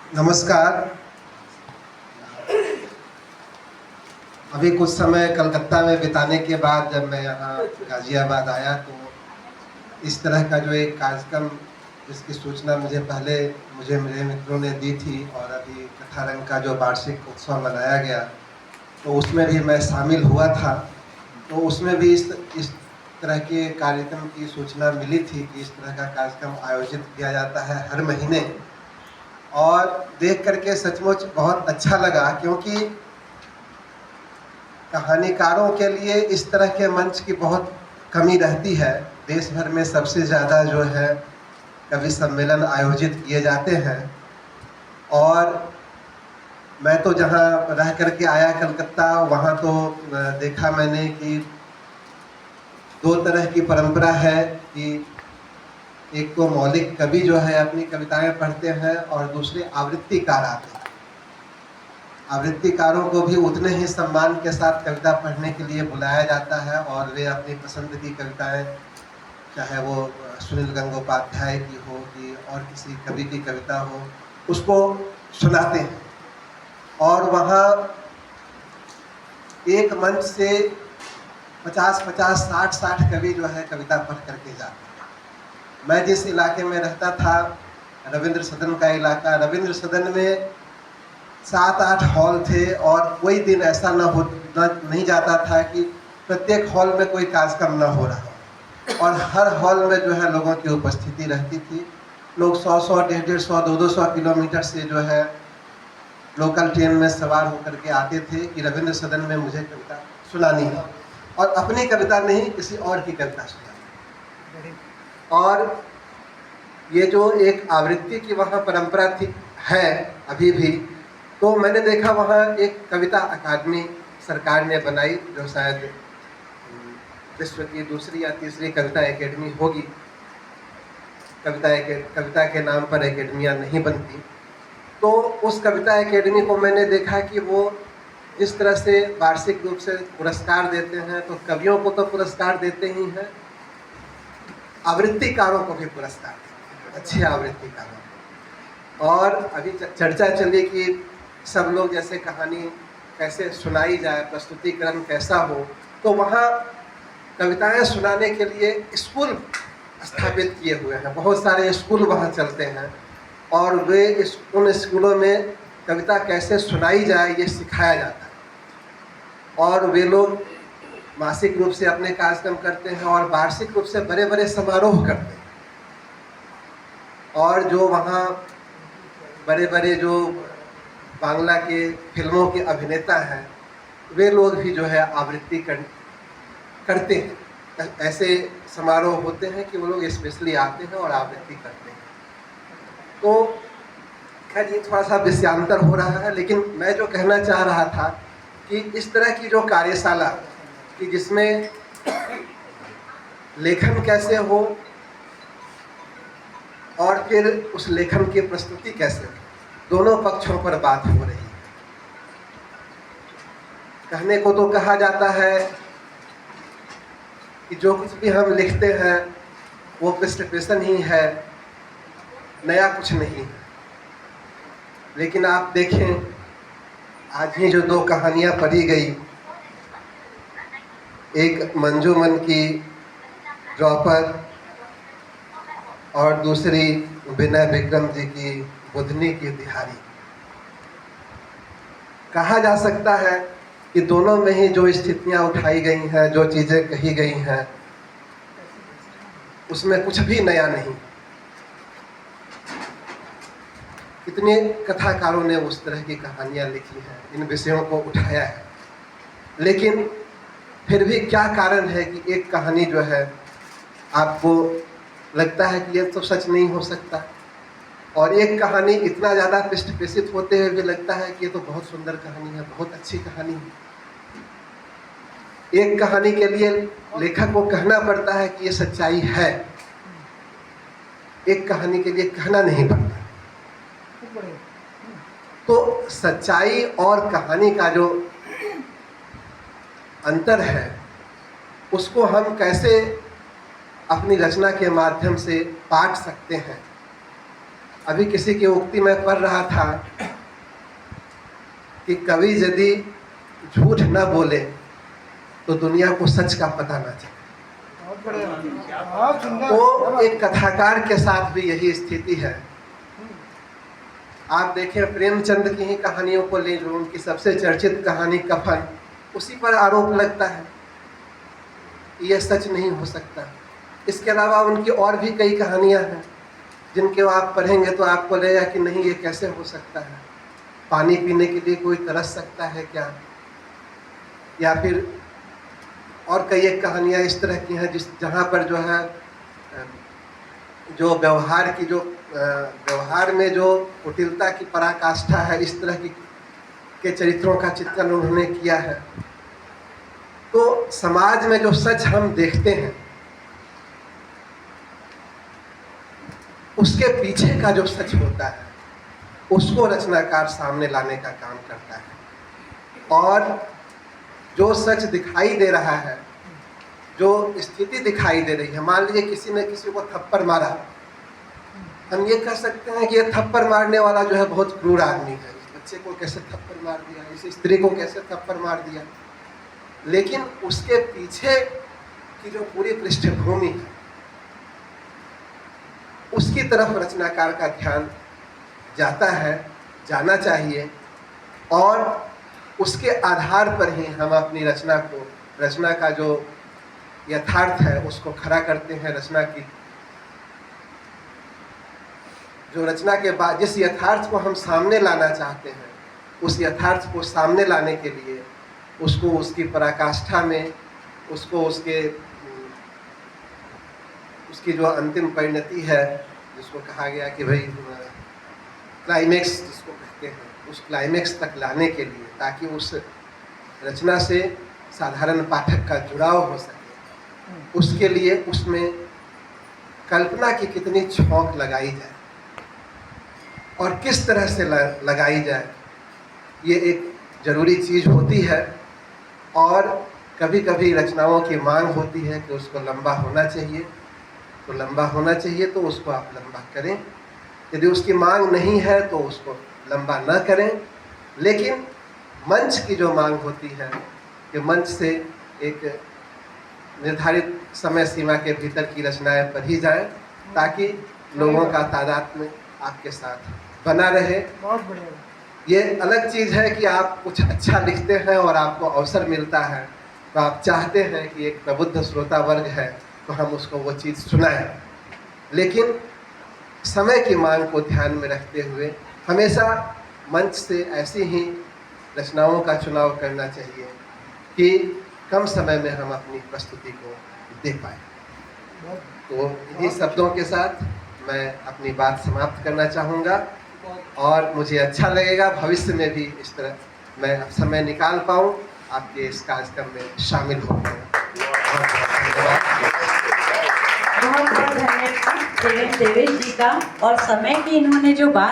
नमस्कार। अभी कुछ समय कलकत्ता में बिताने के बाद जब मैं यहाँ गाज़ियाबाद आया तो इस तरह का जो एक कार्यक्रम जिसकी सूचना मुझे मेरे मित्रों ने दी थी और अभी कथारंग का जो वार्षिक उत्सव मनाया गया तो उसमें भी मैं शामिल हुआ था। तो उसमें भी इस तरह के कार्यक्रम की सूचना मिली थी कि इस तरह का कार्यक्रम आयोजित किया जाता है हर महीने, और देख करके सचमुच बहुत अच्छा लगा, क्योंकि कहानीकारों के लिए इस तरह के मंच की बहुत कमी रहती है। देश भर में सबसे ज़्यादा जो है कवि सम्मेलन आयोजित किए जाते हैं, और मैं तो जहाँ रह करके आया कलकत्ता, वहाँ तो देखा मैंने कि दो तरह की परंपरा है कि एक तो मौलिक कवि जो है अपनी कविताएं पढ़ते हैं और दूसरे आवृत्तिकार आते हैं। आवृत्तिकारों को भी उतने ही सम्मान के साथ कविता पढ़ने के लिए बुलाया जाता है और वे अपनी पसंद की कविताएं, चाहे वो सुनील गंगोपाध्याय की हो कि और किसी कवि की कविता हो, उसको सुनाते हैं। और वहाँ एक मंच से 50-50, 60-60 कवि जो है कविता पढ़ करके जाते हैं। मैं जिस इलाके में रहता था, रविंद्र सदन का इलाका, रविंद्र सदन में 7-8 हॉल थे और कोई दिन ऐसा नहीं जाता था कि प्रत्येक हॉल में कोई कार्यक्रम न हो रहा हो, और हर हॉल में जो है लोगों की उपस्थिति रहती थी। लोग 100-100, 150-150, 200 किलोमीटर से जो है लोकल ट्रेन में सवार होकर के आते थे कि रविंद्र सदन में मुझे कविता सुनानी है, और अपनी कविता नहीं किसी और की कविता सुनानी। और ये जो एक आवृत्ति की वहाँ परंपरा थी है अभी भी, तो मैंने देखा वहाँ एक कविता अकादमी सरकार ने बनाई, जो शायद विश्व की दूसरी या तीसरी कविता एकेडमी होगी। कविता के नाम पर एकेडमियाँ नहीं बनती। तो उस कविता एकेडमी को मैंने देखा कि वो इस तरह से वार्षिक रूप से पुरस्कार देते हैं, तो कवियों को तो पुरस्कार देते ही हैं, आवृत्तिकारों को भी पुरस्कार देते हैं, अच्छे आवृत्तिकारों। और अभी चर्चा चली कि सब लोग जैसे कहानी कैसे सुनाई जाए, प्रस्तुतिकरण कैसा हो, तो वहाँ कविताएं सुनाने के लिए स्कूल स्थापित किए हुए हैं। बहुत सारे स्कूल वहाँ चलते हैं और वे उन स्कूलों में कविता कैसे सुनाई जाए ये सिखाया जाता है। और वे लोग मासिक रूप से अपने कार्यक्रम करते हैं और वार्षिक रूप से बड़े बड़े समारोह करते हैं। और जो वहाँ बड़े बड़े जो बांग्ला के फिल्मों के अभिनेता हैं, वे लोग भी जो है आवृत्ति करते हैं। ऐसे समारोह होते हैं कि वो लोग स्पेशली आते हैं और आवृत्ति करते हैं। तो खैर ये थोड़ा सा विषयांतर हो रहा है, लेकिन मैं जो कहना चाह रहा था कि इस तरह की जो कार्यशाला कि जिसमें लेखन कैसे हो और फिर उस लेखन की प्रस्तुति कैसे हो, दोनों पक्षों पर बात हो रही है। कहने को तो कहा जाता है कि जो कुछ भी हम लिखते हैं वो प्रेजेंटेशन ही है, नया कुछ नहीं है। लेकिन आप देखें, आज ही जो दो कहानियाँ पढ़ी गई, एक मंजूमन की द्रौपद और दूसरी विनय विक्रम जी की बुधनी की दिहाड़ी, कहा जा सकता है कि दोनों में ही जो स्थितियां उठाई गई हैं, जो चीज़ें कही गई हैं, उसमें कुछ भी नया नहीं। कितने कथाकारों ने उस तरह की कहानियां लिखी हैं, इन विषयों को उठाया है, लेकिन फिर भी क्या कारण है कि एक कहानी जो है आपको लगता है कि ये तो सच नहीं हो सकता, और एक कहानी इतना ज़्यादा पृष्ठपोषित होते हुए भी लगता है कि ये तो बहुत सुंदर कहानी है, बहुत अच्छी कहानी है। एक कहानी के लिए लेखक को कहना पड़ता है कि ये सच्चाई है, एक कहानी के लिए कहना नहीं पड़ता। तो सच्चाई और कहानी का जो अंतर है, उसको हम कैसे अपनी रचना के माध्यम से पाट सकते हैं, अभी किसी की उक्ति में पढ़ रहा था कि कवि यदि झूठ न बोले तो दुनिया को सच का पता ना चले। तो एक कथाकार के साथ भी यही स्थिति है। आप देखें प्रेमचंद की ही कहानियों को ले लो, उनकी सबसे चर्चित कहानी कफन, उसी पर आरोप लगता है यह सच नहीं हो सकता। इसके अलावा उनकी और भी कई कहानियां हैं जिनके आप पढ़ेंगे तो आपको लगेगा कि नहीं ये कैसे हो सकता है। पानी पीने के लिए कोई तरस सकता है क्या? या फिर और कई एक कहानियाँ इस तरह की हैं जहाँ पर जो है जो व्यवहार में जो कुटिलता की पराकाष्ठा है, इस तरह के चरित्रों का चित्रण उन्होंने किया है। तो समाज में जो सच हम देखते हैं उसके पीछे का जो सच होता है उसको रचनाकार सामने लाने का काम करता है। और जो सच दिखाई दे रहा है, जो स्थिति दिखाई दे रही है, मान लीजिए किसी ने किसी को थप्पड़ मारा, हम ये कह सकते हैं कि ये थप्पड़ मारने वाला जो है बहुत क्रूर आदमी है, इस बच्चे को कैसे थप्पड़ मार दिया, इस स्त्री को कैसे थप्पड़ मार दिया। लेकिन उसके पीछे की जो पूरी पृष्ठभूमि है उसकी तरफ रचनाकार का ध्यान जाता है, जाना चाहिए। और उसके आधार पर ही हम अपनी रचना का जो यथार्थ है उसको खड़ा करते हैं। रचना के बाद जिस यथार्थ को हम सामने लाना चाहते हैं, उस यथार्थ को सामने लाने के लिए उसको उसकी पराकाष्ठा में, उसको उसकी जो अंतिम परिणति है, जिसको कहा गया कि भाई क्लाइमेक्स जिसको कहते हैं, उस क्लाइमेक्स तक लाने के लिए, ताकि उस रचना से साधारण पाठक का जुड़ाव हो सके, उसके लिए उसमें कल्पना की कितनी छौंक लगाई जाए और किस तरह से लगाई जाए, ये एक ज़रूरी चीज़ होती है। और कभी कभी रचनाओं की मांग होती है कि उसको लंबा होना चाहिए, तो लंबा होना चाहिए तो उसको आप लंबा करें। यदि उसकी मांग नहीं है तो उसको लंबा न करें। लेकिन मंच की जो मांग होती है कि मंच से एक निर्धारित समय सीमा के भीतर की रचनाएं पढ़ी जाए, ताकि लोगों का तादाद में आपके साथ बना रहे। बहुत बढ़िया। ये अलग चीज़ है कि आप कुछ अच्छा लिखते हैं और आपको अवसर मिलता है, तो आप चाहते हैं कि एक प्रबुद्ध श्रोता वर्ग है तो हम उसको वो चीज़ सुनाएं। लेकिन समय की मांग को ध्यान में रखते हुए हमेशा मंच से ऐसी ही रचनाओं का चुनाव करना चाहिए कि कम समय में हम अपनी प्रस्तुति को दे पाए। तो इन्हीं शब्दों के साथ मैं अपनी बात समाप्त करना चाहूँगा और मुझे अच्छा लगेगा भविष्य में भी इस तरह मैं समय निकाल पाऊँ आपके इस कार्यक्रम में शामिल हो पाऊँ। बहुत बहुत धन्यवाद देवेश जी का। और समय की इन्होंने जो बात